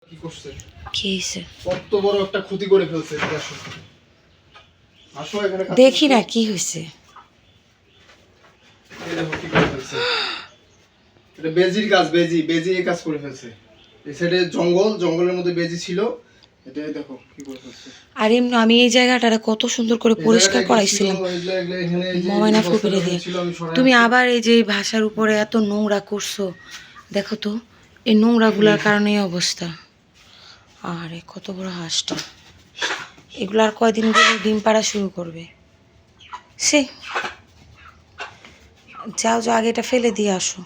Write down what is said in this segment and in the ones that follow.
কি করছে? কি হইছে? কত বড় একটা ক্ষতি করে ফেলছে। আসো আসো এখানে দেখি না কি হইছে। এই দেখো কি করে ফেলছে। এটা বেজির গাছ, বেজি এই কাজ করে ফেলছে। এই সাইডে জঙ্গল, জঙ্গলের মধ্যে বেজি ছিল। এটা দেখো কি করে ফেলছে। আর এমনি আমি এই জায়গাটা কত সুন্দর করে পরিষ্কার করাইছিলাম ময়না ফুপেরে দিয়ে। তুমি আবার এই যে ভাষার উপরে এত নোংরা করছো, দেখো তো এই নোংরাগুলার কারণে এই অবস্থা। আরে কত বড় হাঁসটা, এগুলো আর কয়দিন গেলে ডিম পাড়া শুরু করবে। সে যাও যাও, আগে এটা ফেলে দিয়ে আসো।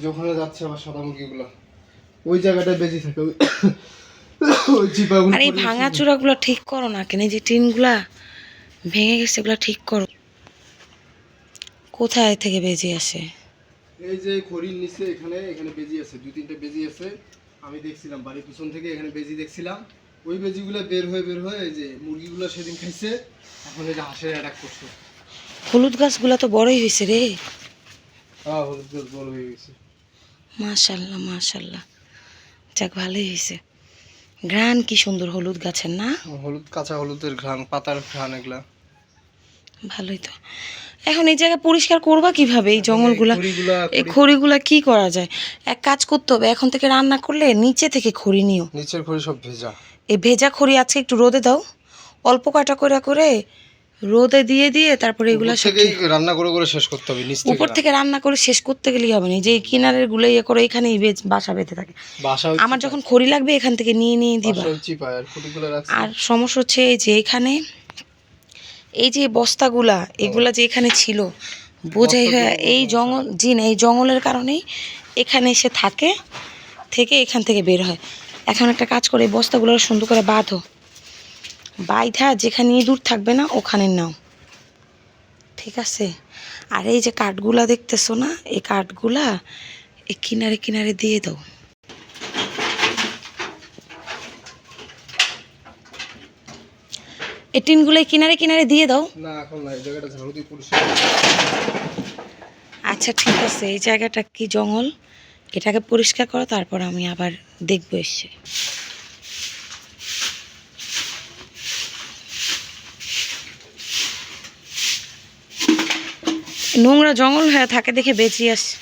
যখন যাচ্ছে আবার সাদা মুরগিগুলো ওই জায়গাটায় বেজি থাকে। ওই জিপাগুলো আর এই ভাঙা চূড়াগুলো ঠিক করো না কেন? এই যে টিনগুলা ভেঙে গেছে, এগুলো ঠিক করো। কোথায় থেকে বেজি আসে? এই যে খড়ির নিচে এখানে এখানে বেজি আছে, দুই তিনটা বেজি আছে। আমি দেখছিলাম বাড়ির পিছন থেকে এখানে বেজি দেখছিলাম। ওই বেজিগুলো বের হয়ে এই যে মুরগিগুলো সেদিন খাইছে। এখন এই যে হাঁসের অ্যাটাক করছে। হলুদ গাছগুলা তো বড়ই হয়েছে রে। হ্যাঁ, হলুদ গাছ বড় হয়ে গেছে। মাশাল্লাহ মাশাল্লাহ, যাক ভালোই হয়েছে। ঘ্রাণ কি সুন্দর হলুদ গাছের না? হলুদ, কাঁচা হলুদের ঘ্রাণ, পাতার ঘ্রাণ এগুলা ভালোই তো। এখন এই জায়গা পরিষ্কার করবা কিভাবে? এই জঙ্গলগুলা, এই খড়িগুলা কি করা যায়? এক কাজ করতে হবে, এখন থেকে রান্না করলে নিচে থেকে খড়ি নিও। নিচের খড়ি সব ভেজা। এই ভেজা খড়ি আজকে একটু রোদে দাও, অল্প কয়টা করে করে রোদে দিয়ে দিয়ে তারপরে এগুলা সব রান্না করে করে শেষ করতে হবে। নিচ উপর থেকে রান্না করে শেষ করতে গেলেই হবে না। যে কিনারের গুলো ইয়ে করে এখানেই বাসা বেঁধে থাকে। আমার যখন খড়ি লাগবে এখান থেকে নিয়ে নিয়ে দিবা। আর সমস্যা হচ্ছে এই যে এখানে এই যে বস্তাগুলা, এগুলা যে এখানে ছিল বোঝাই হয়ে এই জঙ্গল, জি না, এই জঙ্গলের কারণেই এখানে এসে থাকে, থেকে এখান থেকে বের হয়। এখন একটা কাজ করে এই বস্তাগুলো সুন্দর করে বাঁধো, বাইধা যেখানে ইঁদুর থাকবে না ওখানে নাও, ঠিক আছে? আর এই যে কাঠগুলা দেখতেছো না, এই কাঠগুলা এই কিনারে কিনারে দিয়ে দাও। এই টিনগুলো কিনারে কিনারে দিয়ে দাও। না এখন না, এই জায়গাটা ঝাড়ু দিয়ে পরিষ্কার। আচ্ছা ঠিক আছে, এই জায়গাটা কি জঙ্গল, এটাকে পরিষ্কার করো, তারপর আমি আবার দেখবো এসে। নোংরা জঙ্গল হয়ে থাকে দেখে বেঁচে আসে।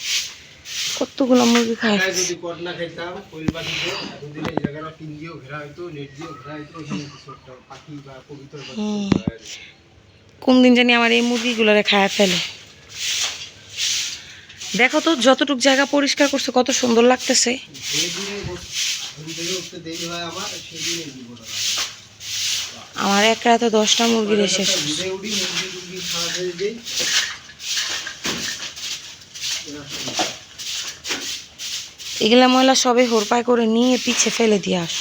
কতগুলো মুরগি খায়। যদি কট না খাইতাম কোয়েল পাখিতে এতদিন এই জায়গাটা টিন দিয়েও ঘেরা হইতো, নেট দিয়েও ঘেরা হইতো, এখানে কিছু একটা পাখি বা কবুতর বা কোন দিন জানি আমার এই মুরগিগুলোরে খায় ফেলে। দেখো তো যতটুক জায়গা পরিষ্কার করছে কত সুন্দর লাগতেছে। আমার এক রাতে 10টা মুরগির শেষ। এগুলা ময়লা সবে হোরপায় করে নিয়ে পিছে ফেলে দিয়ে আস।